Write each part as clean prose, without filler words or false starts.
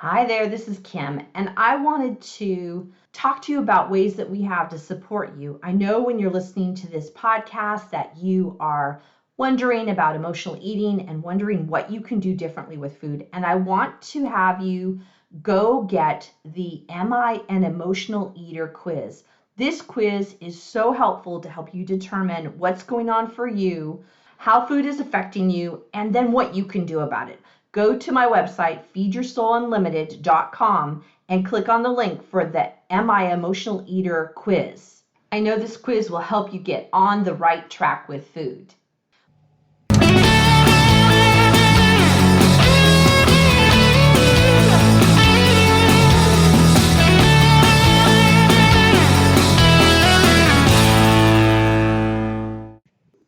Hi there, this is Kim, and I wanted to talk to you about ways that we have to support you. I know when you're listening to this podcast that you are wondering about emotional eating and wondering what you can do differently with food. And I want to have you go get the Am I an Emotional Eater quiz. This quiz is so helpful to help you determine what's going on for you, how food is affecting you, and then what you can do about it. Go to my website, feedyoursoulunlimited.com, and click on the link for the Am I Emotional Eater quiz. I know this quiz will help you get on the right track with food.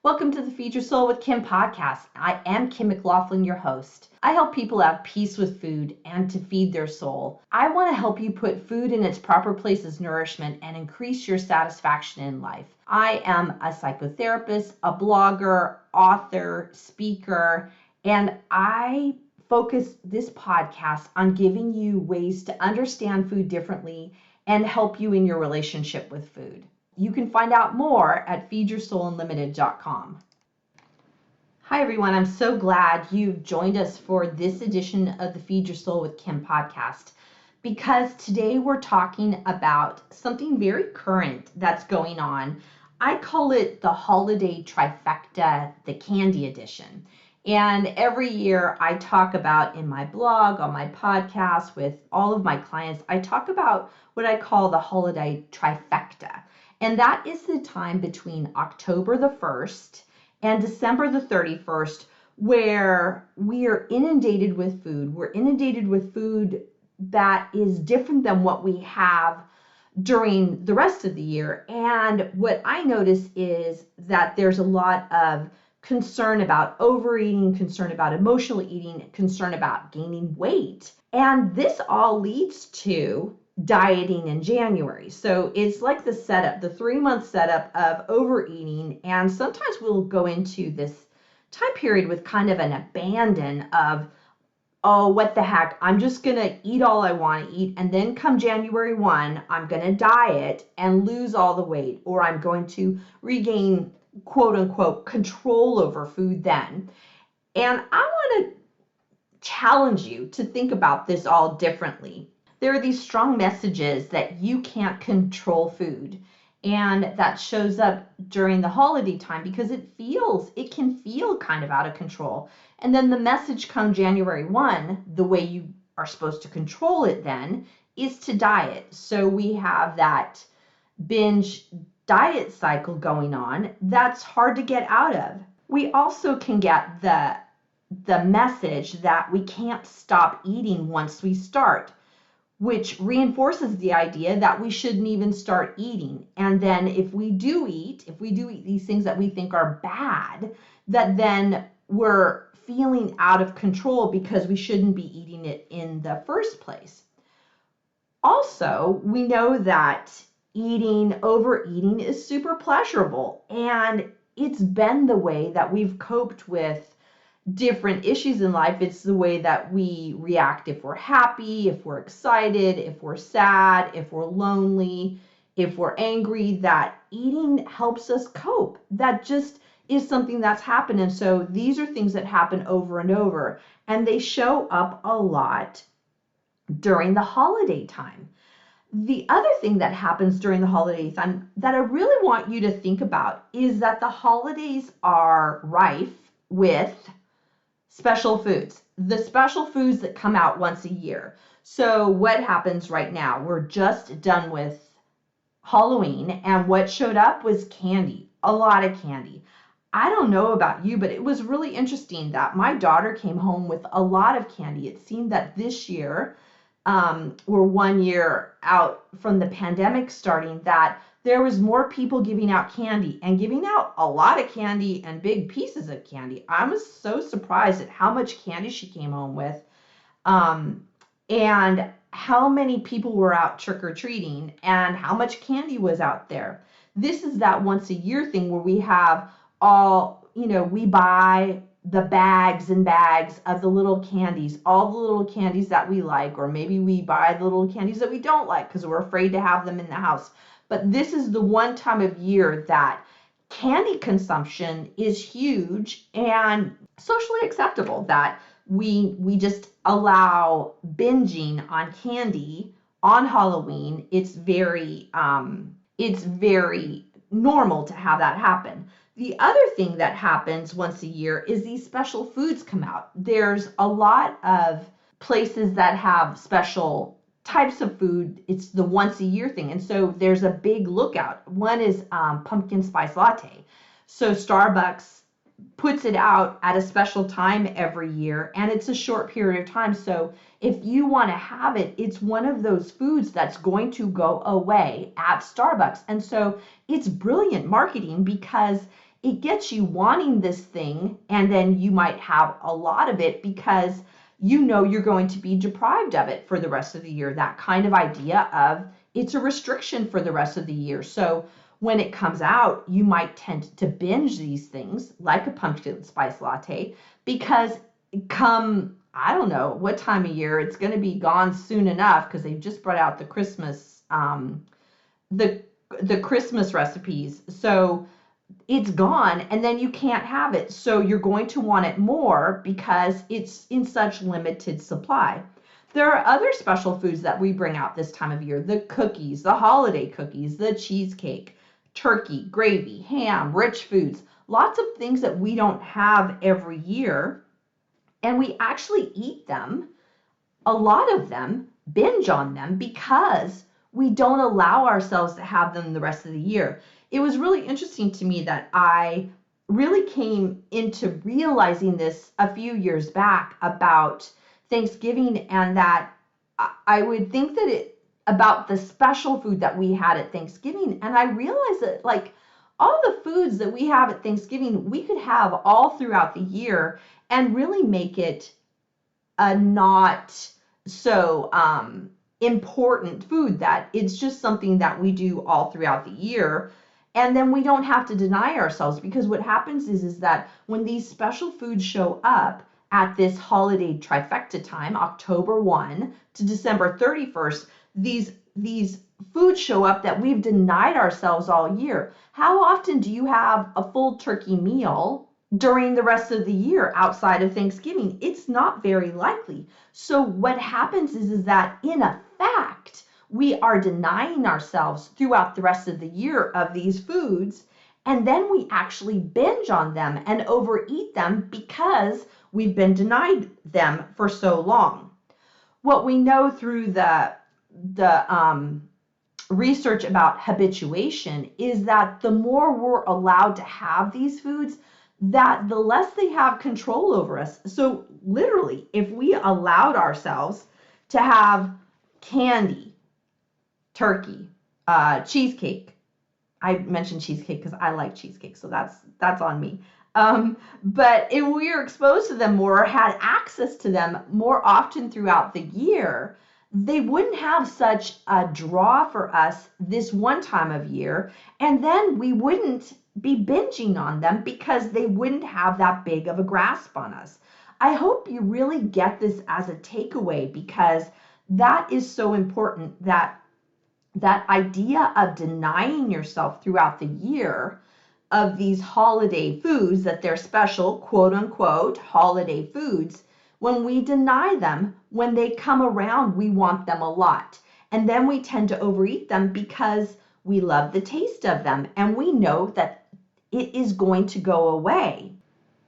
Welcome to the Feed Your Soul with Kim podcast. I am Kim McLaughlin, your host. I help people have peace with food and to feed their soul. I want to help you put food in its proper place as nourishment and increase your satisfaction in life. I am a psychotherapist, a blogger, author, speaker, and I focus this podcast on giving you ways to understand food differently and help you in your relationship with food. You can find out more at feedyoursoulunlimited.com. Hi, everyone. I'm so glad you've joined us for this edition of the Feed Your Soul with Kim podcast, because today we're talking about something very current that's going on. I call it the Holiday Trifecta, the candy edition. And every year I talk about in my blog, on my podcast, with all of my clients, I talk about what I call the Holiday Trifecta. And that is the time between October the 1st and December the 31st where we are inundated with food. We're inundated with food that is different than what we have during the rest of the year. And what I notice is that there's a lot of concern about overeating, concern about emotional eating, concern about gaining weight. And this all leads to dieting in January. So it's like the setup, the 3-month setup of overeating. And sometimes we'll go into this time period with kind of an abandon of, oh, what the heck, I'm just going to eat all I want to eat. And then come January 1, I'm going to diet and lose all the weight, or I'm going to regain, quote unquote, control over food then. And I want to challenge you to think about this all differently. There are these strong messages that you can't control food, and that shows up during the holiday time because it can feel kind of out of control. And then the message come January 1, the way you are supposed to control it then is to diet. So we have that binge diet cycle going on that's hard to get out of. We also can get the message that we can't stop eating once we start, which reinforces the idea that we shouldn't even start eating. And then if we do eat these things that we think are bad, that then we're feeling out of control because we shouldn't be eating it in the first place. Also, we know that overeating is super pleasurable, and it's been the way that we've coped with different issues in life. It's the way that we react if we're happy, if we're excited, if we're sad, if we're lonely, if we're angry, that eating helps us cope. That just is something that's happened. And so these are things that happen over and over, and they show up a lot during the holiday time. The other thing that happens during the holiday time that I really want you to think about is that the holidays are rife with special foods, the special foods that come out once a year. So what happens right now? We're just done with Halloween, and what showed up was candy, a lot of candy. I don't know about you, but it was really interesting that my daughter came home with a lot of candy. It seemed that this year, we're 1 year out from the pandemic starting, that there was more people giving out candy and giving out a lot of candy and big pieces of candy. I was so surprised at how much candy she came home with, and how many people were out trick-or-treating and how much candy was out there. This is that once a year thing where we have we buy the bags and bags of the little candies, all the little candies that we like, or maybe we buy the little candies that we don't like because we're afraid to have them in the house. But this is the one time of year that candy consumption is huge and socially acceptable, that we just allow binging on candy on Halloween. It's very normal to have that happen. The other thing that happens once a year is these special foods come out. There's a lot of places that have special types of food. It's the once a year thing. And so there's a big lookout. One is pumpkin spice latte. So Starbucks puts it out at a special time every year, and it's a short period of time. So if you want to have it, it's one of those foods that's going to go away at Starbucks. And so it's brilliant marketing because it gets you wanting this thing, and then you might have a lot of it because you know you're going to be deprived of it for the rest of the year. That kind of idea of it's a restriction for the rest of the year. So when it comes out, you might tend to binge these things like a pumpkin spice latte because come, I don't know what time of year, it's going to be gone soon enough because they've just brought out the Christmas the Christmas recipes. So it's gone and then you can't have it. So you're going to want it more because it's in such limited supply. There are other special foods that we bring out this time of year: the cookies, the holiday cookies, the cheesecake, turkey, gravy, ham, rich foods, lots of things that we don't have every year. And we actually eat them, a lot of them, binge on them because we don't allow ourselves to have them the rest of the year. It was really interesting to me that I really came into realizing this a few years back about Thanksgiving, and that I would think that about the special food that we had at Thanksgiving. And I realized that like all the foods that we have at Thanksgiving, we could have all throughout the year and really make it a not so important food, that it's just something that we do all throughout the year. And then we don't have to deny ourselves, because what happens is that when these special foods show up at this holiday trifecta time, October 1 to December 31st, these foods show up that we've denied ourselves all year. How often do you have a full turkey meal during the rest of the year outside of Thanksgiving? It's not very likely. So what happens is that in effect, we are denying ourselves throughout the rest of the year of these foods, and then we actually binge on them and overeat them because we've been denied them for so long. What we know through the research about habituation is that the more we're allowed to have these foods, that the less they have control over us. So literally, if we allowed ourselves to have candy, turkey, cheesecake. I mentioned cheesecake because I like cheesecake, so that's on me. But if we were exposed to them more, or had access to them more often throughout the year, they wouldn't have such a draw for us this one time of year, and then we wouldn't be binging on them because they wouldn't have that big of a grasp on us. I hope you really get this as a takeaway, because that is so important, that idea of denying yourself throughout the year of these holiday foods, that they're special, quote unquote, holiday foods. When we deny them, when they come around, we want them a lot. And then we tend to overeat them because we love the taste of them and we know that it is going to go away.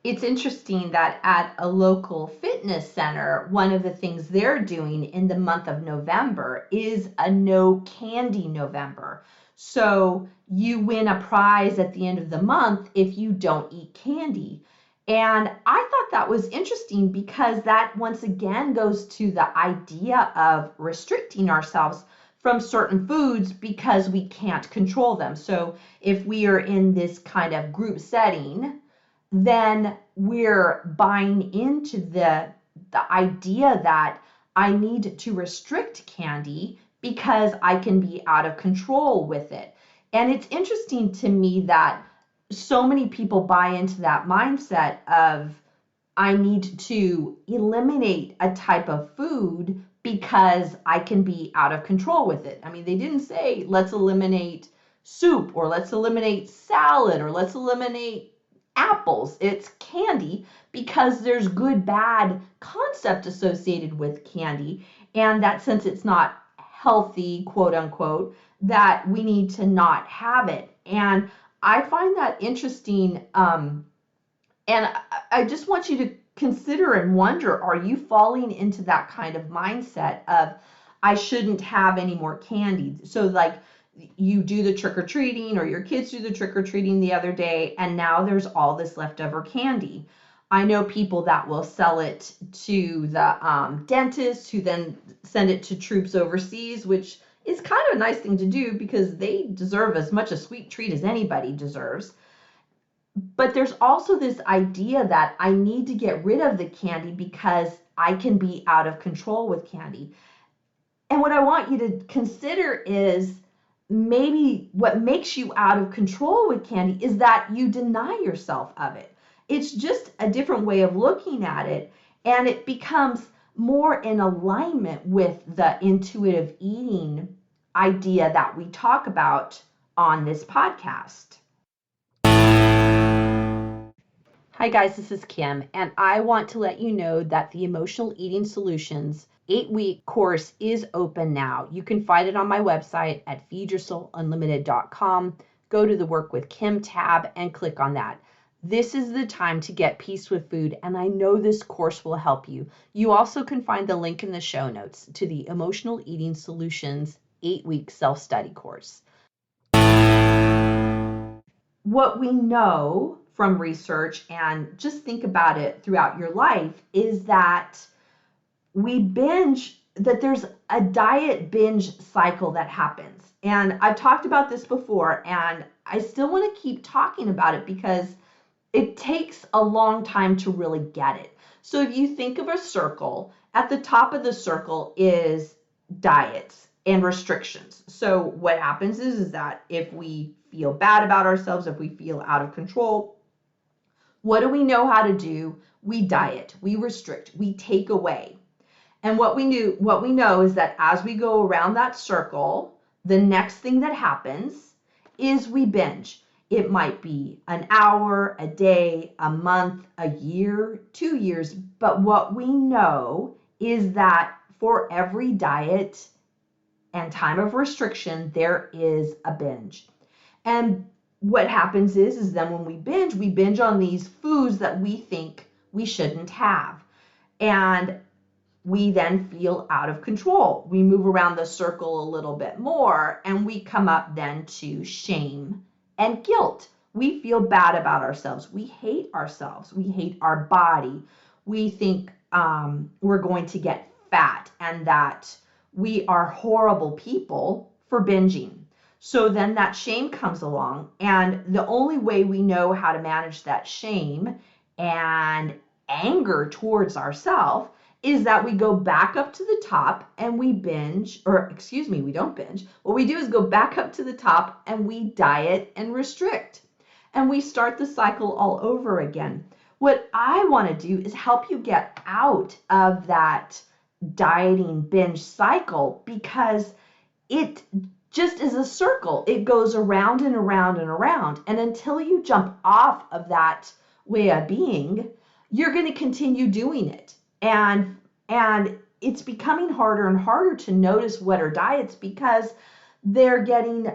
It's interesting that at a local fitness center, one of the things they're doing in the month of November is a no candy November. So you win a prize at the end of the month if you don't eat candy. And I thought that was interesting because that once again goes to the idea of restricting ourselves from certain foods because we can't control them. So if we are in this kind of group setting, then we're buying into the idea that I need to restrict candy because I can be out of control with it. And it's interesting to me that so many people buy into that mindset of I need to eliminate a type of food because I can be out of control with it. I mean, they didn't say let's eliminate soup or let's eliminate salad or let's eliminate apples. It's candy because there's good bad concept associated with candy, and that since it's not healthy, quote unquote, that we need to not have it. And I find that interesting. And I just want you to consider and wonder, are you falling into that kind of mindset of, I shouldn't have any more candy? So like you do the trick-or-treating, or your kids do the trick-or-treating the other day, and now there's all this leftover candy. I know people that will sell it to the dentist, who then send it to troops overseas, which is kind of a nice thing to do because they deserve as much a sweet treat as anybody deserves. But there's also this idea that I need to get rid of the candy because I can be out of control with candy. And what I want you to consider is maybe what makes you out of control with candy is that you deny yourself of it. It's just a different way of looking at it, and it becomes more in alignment with the intuitive eating idea that we talk about on this podcast. Hi guys, this is Kim, and I want to let you know that the Emotional Eating Solutions 8-week course is open now. You can find it on my website at feedyoursoulunlimited.com. Go to the Work with Kim tab and click on that. This is the time to get peace with food, and I know this course will help you. You also can find the link in the show notes to the Emotional Eating Solutions 8-week self-study course. What we know from research, and just think about it throughout your life, is that that there's a diet binge cycle that happens. And I've talked about this before, and I still want to keep talking about it because it takes a long time to really get it. So if you think of a circle, at the top of the circle is diets and restrictions. So what happens is that if we feel bad about ourselves, if we feel out of control, what do we know how to do? We diet, we restrict, we take away. And what we know is that as we go around that circle, the next thing that happens is we binge. It might be an hour, a day, a month, a year, 2 years. But what we know is that for every diet and time of restriction, there is a binge. And what happens is then when we binge on these foods that we think we shouldn't have. And we then feel out of control. We move around the circle a little bit more, and we come up then to shame and guilt. We feel bad about ourselves. We hate ourselves. We hate our body. We think we're going to get fat and that we are horrible people for binging. So then that shame comes along, and the only way we know how to manage that shame and anger towards ourselves is that we go back up to the top and we binge, or excuse me, we don't binge. What we do is go back up to the top and we diet and restrict. And we start the cycle all over again. What I want to do is help you get out of that dieting binge cycle, because it just is a circle. It goes around and around and around. And until you jump off of that way of being, you're going to continue doing it. And it's becoming harder and harder to notice what are diets, because they're getting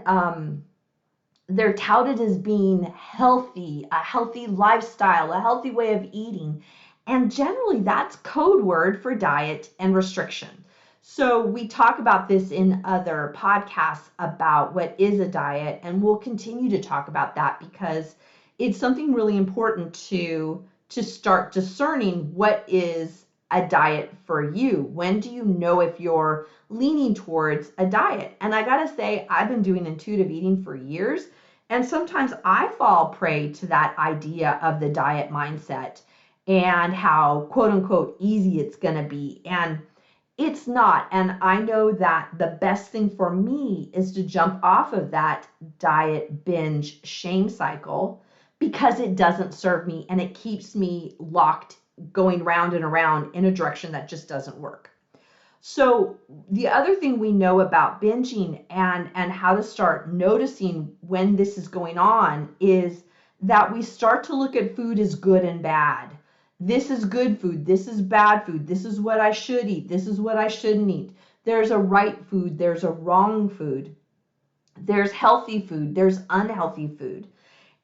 they're touted as being healthy, a healthy lifestyle, a healthy way of eating. And generally that's code word for diet and restriction. So we talk about this in other podcasts about what is a diet, and we'll continue to talk about that because it's something really important to start discerning what is a diet for you. When do you know if you're leaning towards a diet? And I gotta say, I've been doing intuitive eating for years, and sometimes I fall prey to that idea of the diet mindset and how quote unquote easy it's gonna be. And it's not. And I know that the best thing for me is to jump off of that diet binge shame cycle, because it doesn't serve me and it keeps me locked going round and around in a direction that just doesn't work. So the other thing we know about binging and how to start noticing when this is going on is that we start to look at food as good and bad. This is good food. This is bad food. This is what I should eat. This is what I shouldn't eat. There's a right food. There's a wrong food. There's healthy food. There's unhealthy food.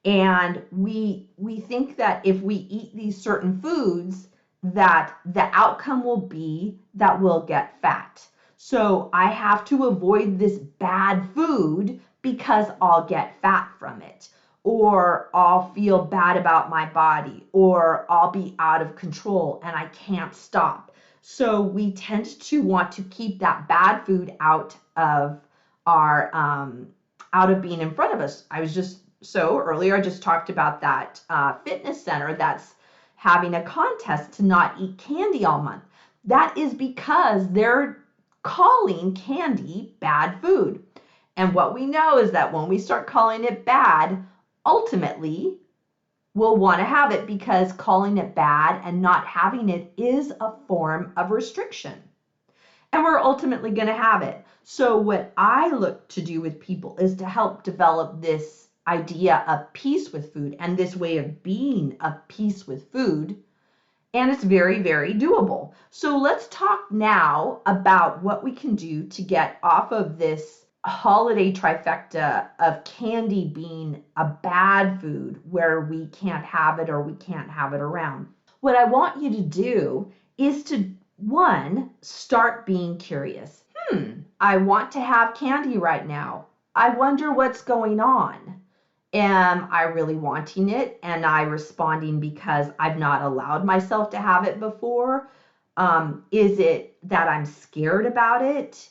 And we think that if we eat these certain foods, that the outcome will be that we'll get fat. So I have to avoid this bad food because I'll get fat from it, or I'll feel bad about my body, or I'll be out of control and I can't stop. So we tend to want to keep that bad food out of our out of being in front of us. Earlier I just talked about that fitness center that's having a contest to not eat candy all month. That is because they're calling candy bad food. And what we know is that when we start calling it bad, ultimately we'll want to have it, because calling it bad and not having it is a form of restriction. And we're ultimately going to have it. So what I look to do with people is to help develop this idea of peace with food and this way of being of peace with food. And it's very, very doable. So let's talk now about what we can do to get off of this holiday trifecta of candy being a bad food where we can't have it or we can't have it around. What I want you to do is to, one, start being curious. I want to have candy right now. I wonder what's going on. Am I really wanting it? And I responding because I've not allowed myself to have it before? Is it that I'm scared about it?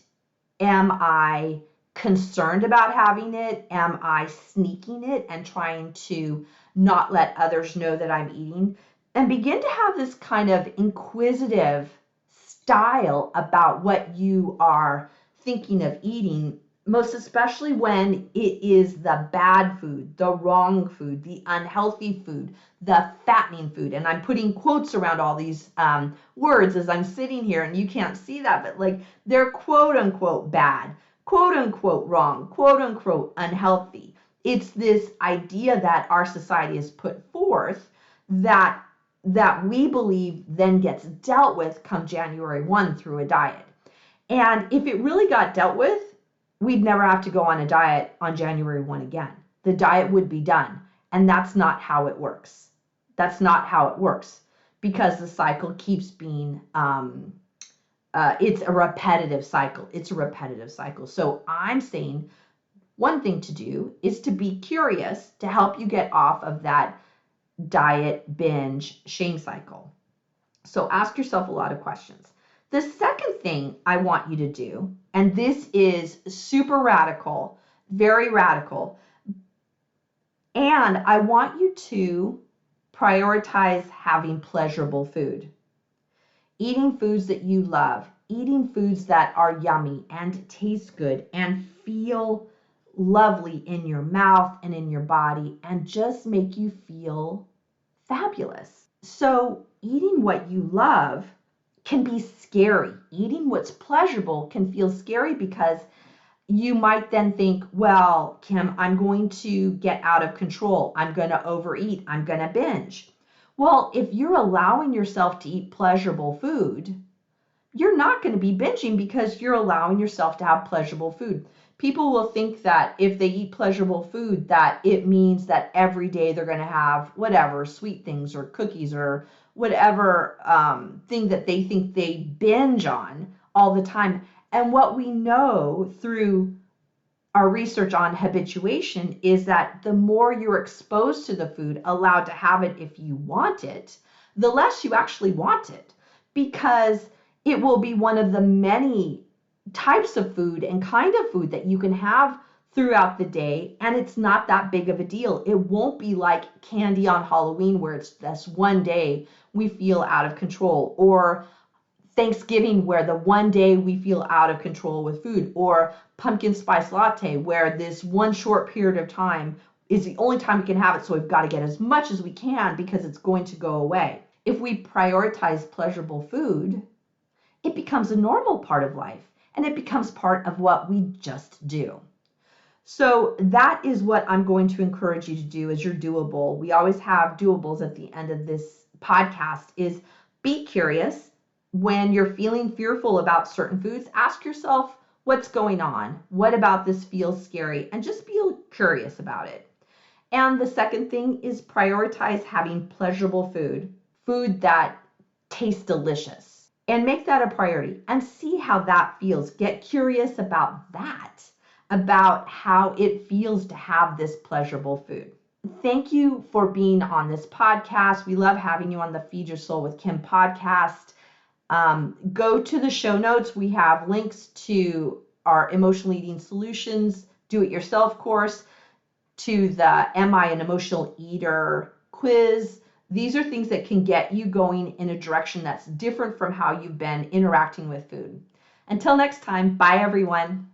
Am I concerned about having it? Am I sneaking it and trying to not let others know that I'm eating? And begin to have this kind of inquisitive style about what you are thinking of eating, most especially when it is the bad food, the wrong food, the unhealthy food, the fattening food. And I'm putting quotes around all these words as I'm sitting here, and you can't see that, but like they're quote unquote bad, quote unquote wrong, quote unquote unhealthy. It's this idea that our society has put forth that we believe then gets dealt with come January 1 through a diet. And if it really got dealt with, we'd never have to go on a diet on January 1 again. The diet would be done. And that's not how it works. That's not how it works, because the cycle keeps being, it's a repetitive cycle. It's a repetitive cycle. So I'm saying one thing to do is to be curious to help you get off of that diet, binge, shame cycle. So ask yourself a lot of questions. The second thing I want you to do, and this is super radical, very radical, and I want you to prioritize having pleasurable food. Eating foods that you love, eating foods that are yummy and taste good and feel lovely in your mouth and in your body and just make you feel fabulous. So eating what you love can be scary. Eating what's pleasurable can feel scary because you might then think, well, Kim, I'm going to get out of control. I'm going to overeat. I'm going to binge. Well, if you're allowing yourself to eat pleasurable food, you're not going to be binging because you're allowing yourself to have pleasurable food. People will think that if they eat pleasurable food, that it means that every day they're going to have whatever, sweet things or cookies or whatever thing that they think they binge on all the time. And what we know through our research on habituation is that the more you're exposed to the food, allowed to have it if you want it, the less you actually want it, because it will be one of the many types of food and kind of food that you can have throughout the day, and it's not that big of a deal. It won't be like candy on Halloween where it's this one day we feel out of control, or Thanksgiving where the one day we feel out of control with food, or pumpkin spice latte where this one short period of time is the only time we can have it, so we've got to get as much as we can because it's going to go away. If we prioritize pleasurable food, it becomes a normal part of life and it becomes part of what we just do. So that is what I'm going to encourage you to do as your doable. We always have doables at the end of this podcast is be curious. When you're feeling fearful about certain foods, ask yourself what's going on. What about this feels scary? And just be curious about it. And the second thing is prioritize having pleasurable food that tastes delicious, and make that a priority and see how that feels. Get curious about that, about how it feels to have this pleasurable food. Thank you for being on this podcast. We love having you on the Feed Your Soul with Kim podcast. Go to the show notes. We have links to our Emotional Eating Solutions Do-It-Yourself course, to the Am I an Emotional Eater quiz. These are things that can get you going in a direction that's different from how you've been interacting with food. Until next time, bye everyone.